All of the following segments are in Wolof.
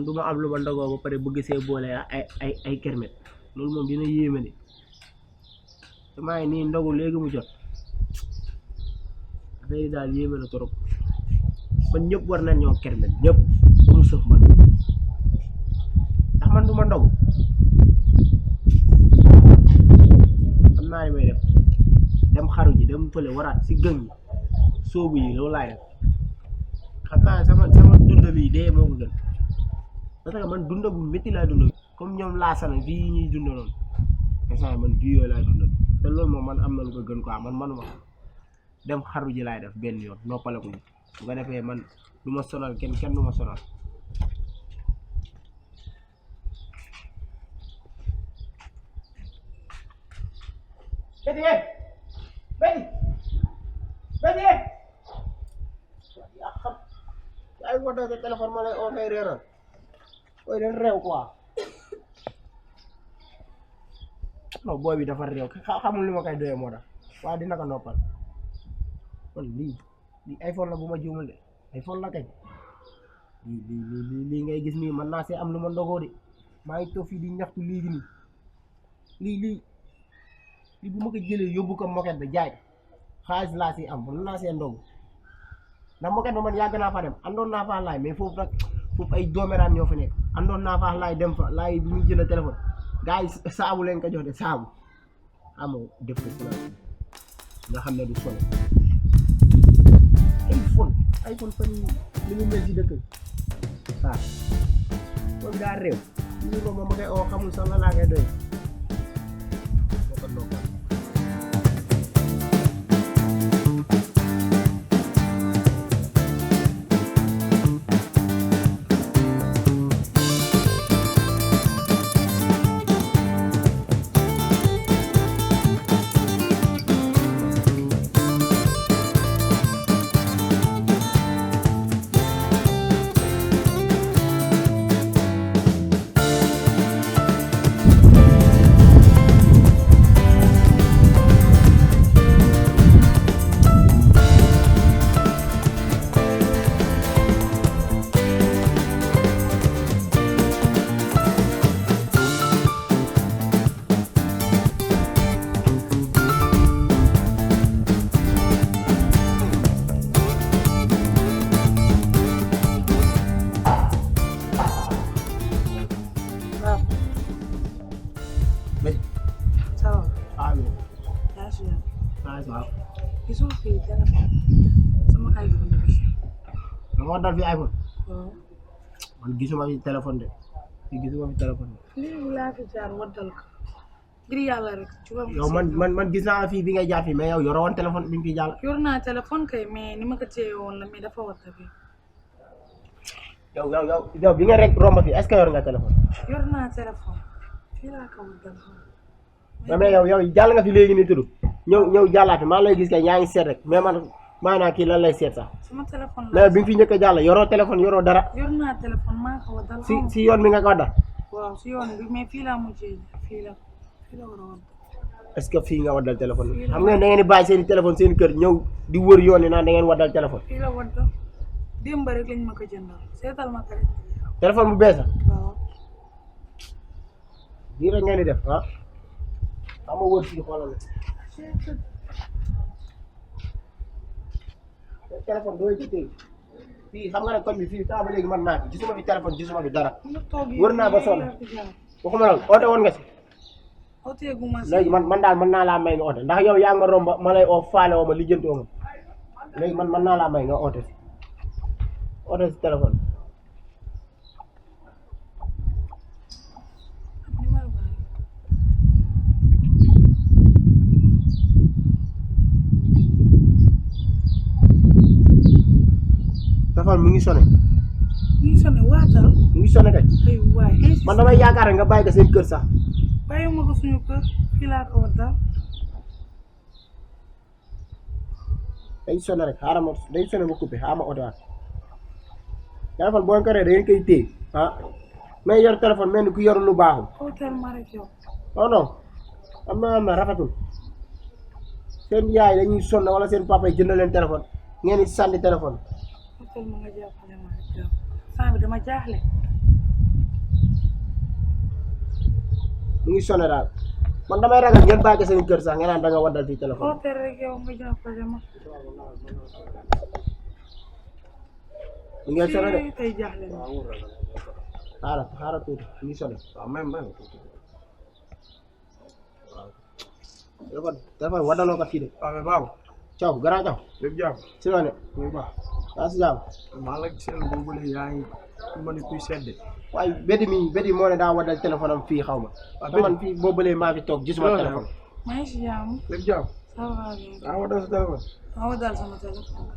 du ma am lu ma ndogoo ba pare bëgg see boole ay kermet loolu moom dina yéeme de te maa ngi nii ndogu léegi mu jot affaire yi daal yéeme na trop man ñëpp war nañ ñoo kermet ñëpp ba mu sëf man ndax man du ma ndogu xam naa li may def dem xaru ji dem fële waraat si gën yi soobu yi loolu laay def xam naa sama dund bi dee moo ko gën parce que man dund bu métti laa dund comme ñoom laasana fii ñuy dund noonu instant man bii yooyu laa dund te loolu moom man am na lu ko gën quoi man manuma dem xaru ji laay def benn yoon noppaleku bu ko defee man du ma sonal kenn du ma sonal ay ko do téléphone ma lay o ngay réeral oy den réew quoi non booy bi dafa réew xamul li ma koy doyee moo tax waaye dina ko noppal kon lii iPhone la bu ma juumul de iPhone la kañ lii ngay gis nii man naa see am lu ma ndogoo de maa ngi toog fii di ñaxtu léegi nii lii bu ma ko jëlee yóbbu ko moket bi jaay xaalis laa si am mën naa see ndogu ndax moket ba man yàgg naa fa dem andoon naa fa laay mais foofu nag foofu ay doomeraam ñoo fa nekk andoon naa fa laay dem fa laay bi muy jënd téléphone gars yi saabu leen ko jox de saabu amoo def ko nga xam ne du solo iPhone fan li mu mel ci dëkk waaw boobu daa réew ñu ko moom ma koy oo xamul sax la laa koy doy moo ko noppal gisuma fi téléphone sama iPhone bi. moo dal fi iPhone. man gisuma fi téléphone de gisuma fi téléphone de. lii laa fi jaar waddal ko ngir yàlla rek. yow man gis naa fii bi ngay jaar fii mais yow yoroo woon téléphone bi nga fi jàll. yor naa téléphone kay mais ni ma ko téye woon la mais dafa waddal bi. yow bi nga rek romb fi est-ce que yor nga téléphone. yor naa téléphone fii laa ko waddal. mais yow jàll nga fi léegi nii tudd ñëw jàllaat maa lay gis kay yaa ngi seet rek mais man maa naa kii lan lay seet sax. sama téléphone la mais bi nga fi njëkk a jàll yoroo téléphone yoroo dara. yor naa téléphone maa ko waddal. si yoon bi nga ko waddal. waaw si yoon bi mais fii laa mujjee fii la war a waddal. est-ce que fii nga waddal téléphone bi xam nga da ngeen di bàyyi seen téléphone seen kër ñëw di wër yoon yi naan da ngeen waddal téléphone. fii la waddal démb rek lañ ma ko jëndal seetal ma ko rek. téléphone bu bees la. waaw. lii rek ngeen di def ah. xam nga wër fii xoolal la. téléphone doo ci téye fii xam nga ne koñ bi fii saa ba léegi man naa fi gisuma fi téléphone gisuma fi dara wër naa ba sonn waxuma la oote woon nga si. léegi man daal mën naa laa may nga oote ndax yow yaa nga romb ma lay oo faale woo ma lijjanti woo ma léegi man mën naa laa may nga oote si téléphone. téléphone mu ngi sonné. mu ngi sonné waatal. mu ngi sonné kay. ay waay man damay yaakaar nga bàyyi ko seen kër sax. bàyyi ma ko suñu kër fii laa ko waddal. day sonné rek xaaral ma day sonné ba coupé xaaral ma otowaat téléphone boo ko ree da ngeen koy téye ah mais yor téléphone mel ni ku yor lu baaxul. hôtel ma rek yow. non am na rafetul seen yaay dañuy sonn wala seen papa yi jënd leen téléphone ngeen di sànni téléphone. hôtel ma nga jàppale ma rek yow saa bi dama jaaxle. mu ngi sonné daal man damay ragal ngeen bàyyi seen kër sax ngeen naan da nga waddal fii téléphone. oote rek yow nga jàppale ma. mu ngi sonné de. tey jaaxle na. xaaral tuuti mu ngi sonné. waaw même tuuti. téléphone waddaloo ko fii de. waaw mais Babou. Thiaw grand Thiaw. lépp jàmm. si loolu muy baax. yaa si jàmm. maa la seen boobu léegi yaa ngi mën a kuy sedde. waaye bédi moo ne daa waddal téléphone am fii xaw ma. waaw te man fii boo bëlee maa fi toog gisuma téléphone. maa ngi si jàmm. lépp jàmm. ça va bien. ah wa dal sa téléphone. maa ngi dal sama téléphone.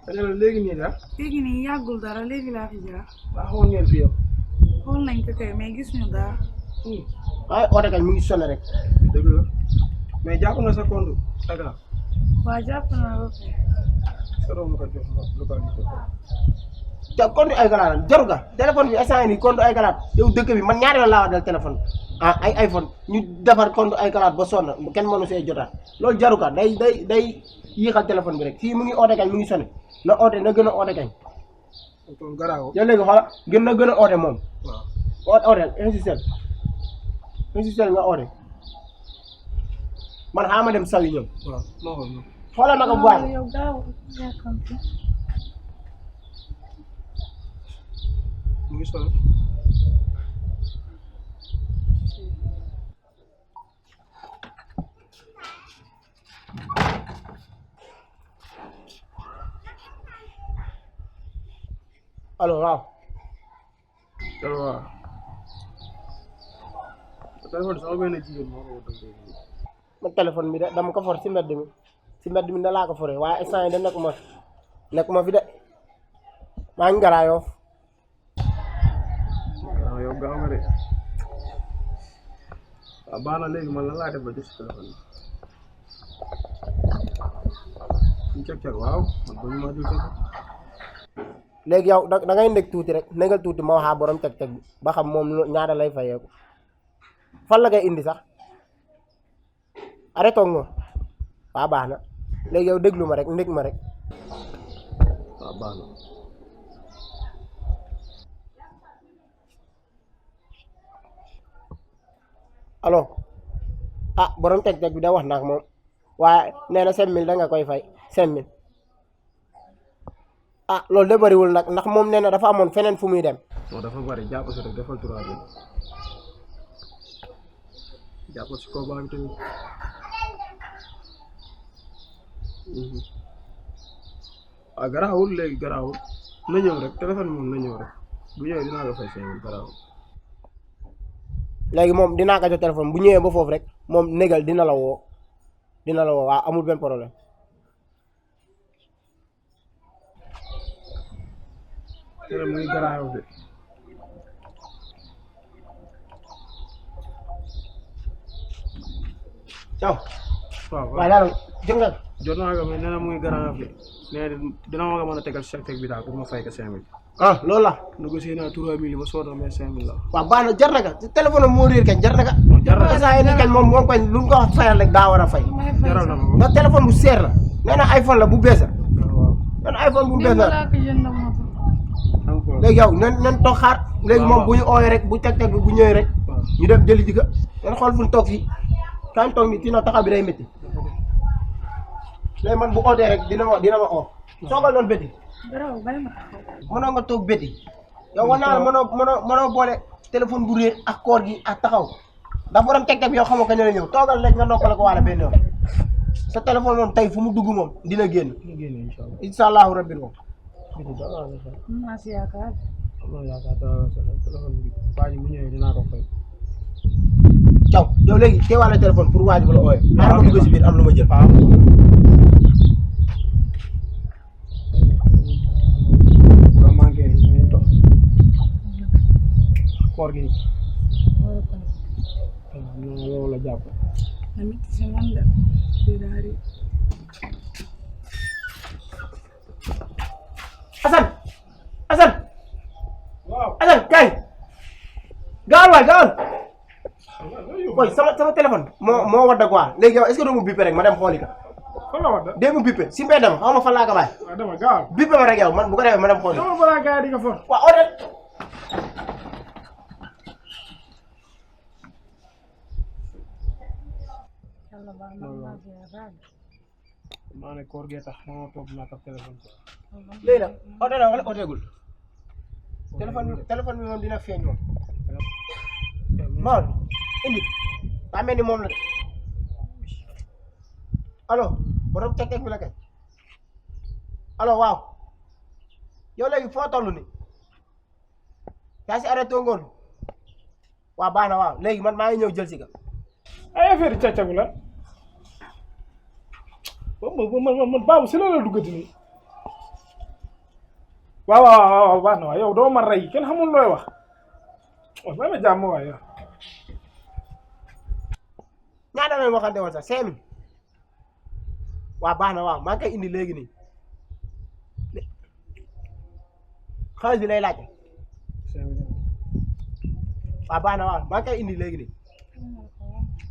te ne la léegi nii daal. léegi nii yàggul dara léegi laa fi jaar. waa xamoon ngeen fi yow. xool nañ ko kay mais gis ñu dara. waaye oote kañ mu ngi sonné rek. dëgg la mais jàpp nga sa compte Dakar. waa jàpp naa ba pare. sa doom ko jox lu ko jox. te compte ay galaat jaru ga téléphone bi instant yii nii compte ay galaat yow dëkk bi man ñaari yoon laa waddal téléphone ay iPhone ñu defar compte ay galaat ba sonn kenn mënu see jotaat loolu jaru ka day yéexal téléphone bi rek fii mu ngi oote kañ mu ngi sonné na oote na gën a oote kañ. kon garaaw. yow léegi xoola gën na gën a oote moom. waaw oote insistel nga oote man xaaral ma dem sawi ñoom. waaw moo xool ma. xoolal naka bu baax. yow daaw yàkkamti. mu ngi sonn. allo waaw. waaw. téléphone sama benn jigéen moo ko wutal léegi. man téléphone bi de dama ko for si mbedd mi da laa ko foree waaye instant yi de nekkuma fi de maa ngi Garaayoof. waaw yow gaaw nga de. waaw baax na léegi man lan laa def ba jot si téléphone bi. ñu cek waaw man ba ñu maa jël téléphone. léegi yow da ngay ndeg tuuti rek négal tuuti ma waxaa borom teg bi ba xam moom ñaata lay fayeeku fan la ngay indi sax arrêté nga waaw baax na léegi yow déglu ma rek ndég ma rek. waaw baax na. allo ah borom teg bi da wax na ak moom waaye nee na 5000 da nga koy fay 5000 ah loolu de bëriwul nag ndax moom nee na dafa amoon feneen fu muy dem. non dafa bari jàpp si rek defal 3000 jàpp si kaw baa bi tamit. waaw garaawul léegi garaawul na ñëw rek téléphone moom na ñëw rek bu ñëwee dinaa la fay 5000 garaawul. léegi moom dinaa ko jox téléphone bu ñëwee ba foofu rek moom négal dina la woo waaw amul benn problème. te ne muy garaaw de. Thiaw. waaw waaye daal jot nga. jot naa ko mais nee na muy garaaw de nee na dina ma mën a tegal chèque bi daal pour ma fay ko 5000. ah loolu la. négocié naa 3000 ba soo mais 5000 la. waaw baax na jar na ka téléphone am moo réer kañ jar na ka. jar na ka saa yi kañ moom kañ lu nga ko wax fayal rek daa war a fay. jaral na ma ko. ndax téléphone bu seer la nee na iPhone la bu bees la. waaw. nee na iPhone bu bees démb la. laa ko jënd moto. léegi yow nen toog xaar. léegi moom bu ñu ooyee rek bu teg bi bu ñëwee rek. ñu dem jëli ji ka. nen xool fu ñu toog fii. kañ toog nii sinon taxaw bi day métti. léegi man bu ootee rek dina ma oo. soogal noonu bétti. garaaw bàyyi ma taxaw. mënoo nga toog bétti. yow war naa la mënoo boole téléphone bu réer ak koor gi ak taxaw ndax borom teg bi yow xamoo kañ la ñëw toogal rek nga noppal ko wala benn yoon sa téléphone moom tey fu mu dugg moom dina génn. incha allahu rabbi moom. mën naa si yaakaar. téléphone bi waa ji mu ñëwee dinaa ko fay. Thiaw yow léegi teewaale téléphone pour waaj bu la ooyee. xaaral ma dugg si biir am lu ma jël. bu la manqué ñu toog koor gi loolu la jàpp. tamit si man de déedéet. Assane. waaw Assane kay. gaawal waay gaawal. boy sama téléphone moo wadda quoi léegi yow est-ce que doo mu bippe rek ma dem xooli ka. fan la wadda. dee mu bippe si mbeddam xaw ma fan laa ko bàyyi. waaw dama gaaw. bippe ma rek yow man bu ko defee ma dem xooli. dama balaa gars yi di nga for. waaw ooteel. yàlla baax na maa fi yaakaar. maa ne koor gee tax maa toog naa ko téléphone ko. léegi nag oto na wala oteegul téléphone bi moom dina feeñ moom. Maodo indi daa mel ni moom la de allo borom teg bi la kay allo waaw yow léegi foo toll ni yaa si arrêté ngoon waaw baax na waaw léegi man maa ngi ñëw jël si ka ay affaire yi càccagu la man baabu si la duggati nii waaw baax na waaw yow doo ma rey kenn xamul looy wax waaw may ma jàmm waay yow ñaata lañ waxante woon sax 5000 waaw baax na waaw maa ngi koy indi léegi nii xaalis bi lay laajte waaw baax na waaw maa ngi koy indi léegi nii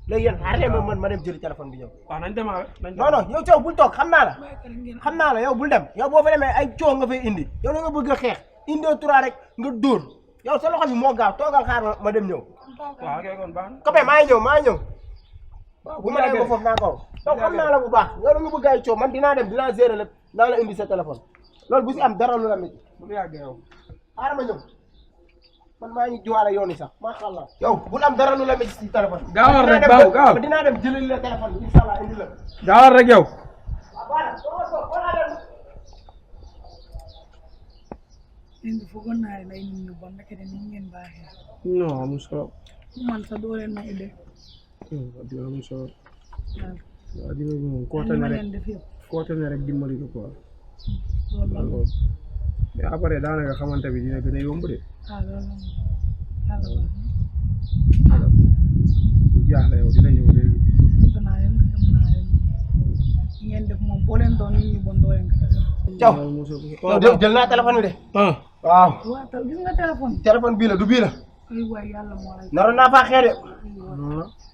léegi yéen xaar leen ma dem jëli téléphone bi ñëw. waaw nañ demaale non yow coow bul toog xam naa la yow bul dem yow boo fa demee ay coow nga fay indi yow la nga bëgg a xeex indi 3 rek nga dóor yow sa loxo bi moo gaaw toogal xaar ma dem ñëw. waaw kay kon baax na. copain maa ngi ñëw. bu ma demee ba foofu naa ko yow xam naa la bu baax yow da nga bëgg ay coow man dinaa dem dinaa gérer lépp naa la indi sa téléphone loolu bu si am dara lu la métti. bu yàggee yow. xaaral ma ñëw man maa ngi jiwaale yoon yi sax macha allah. yow bul am dara lu la métti si téléphone. gaawal rek gaaw dinaa dem jëlali la téléphone bi incha allah indi la. gaawal rek yow. indi foogoon naa leen ay nit ñu bon rek de ni ngeen baaxee. non amul solo. man sax doo leen ma indi. dina amul solo. waaw. waaw dina moom koote ne rek dimbali ko quoi. loolu mais après daanaka xamante bi dina gën a yomb de. loolu yàlla baax na. bu jaaxle yow dina ñëw léegi. sant naa leen gërëm naa leen ngeen def moom boo leen doon nit ñu bon doo leen ko def. Thiaw jël naa téléphone bi de. waaw. waaw gis nga téléphone bii la du bii la. ay waay yàlla moo lay. naroon naa faa xeex de.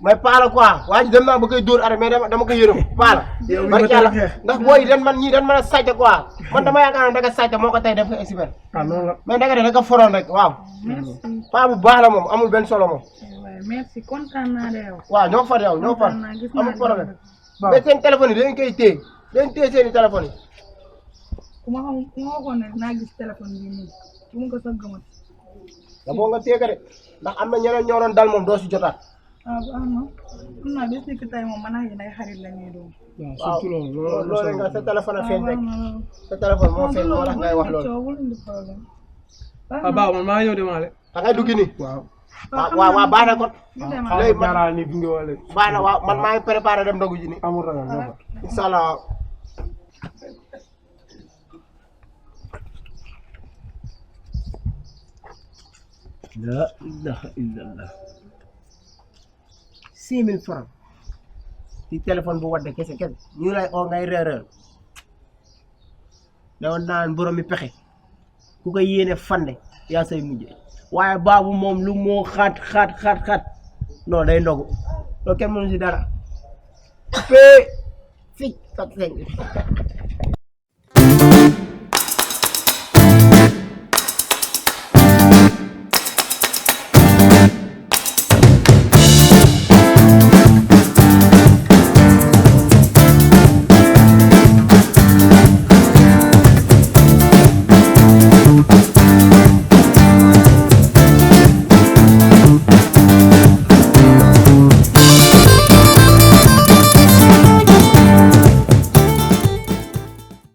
mais paala quoi waa ji dem naa ba koy dóor arrêt mais dama koy yërëm paala. barke yàlla ndax booy yi ñii dañ mën a sàcc quoi man dama yaakaar ne da nga sàcc moo ko tey def ko expert. noonu la mais da nga foroon rek waaw. paa bu baax la moom amul benn solo moom. merci kontaan naa de yow. waaw ñoo far yow ñoo far amul problème. mais seen téléphone yi dañ koy téye dañ téye seen i téléphone yi. ku ma waxoon ne naa gis téléphone bi nii su ma ko sax gëmat. da boo nga téye ko de ndax am na ñeneen ñoo doon dal moom doo si jotaat. baax na xam naa bés ni que tey moom mën naa yéen ay xarit la ñuy doon. waaw surtout loolu nga sa téléphone a feeñ rek sa téléphone moo feeñ moo tax ngay wax loolu. baaw man maa ngi ñëw demaale. da ngay dugg nii. waaw. waaw baax na kon. léegi man ni bi nga wale. baax na waaw man maa ngi préparé dem ndogu ji nii. amul ragal incha allah. la ilaha illallah 6000 francs ci téléphone bu wadde kese ñu lay oo ngay reeral dawoon naan borom mi pexe ku ko yéene fande yaa say mujje waaye baabu moom lu moo xaat non day ndogu loolu kenn mënu si dara fii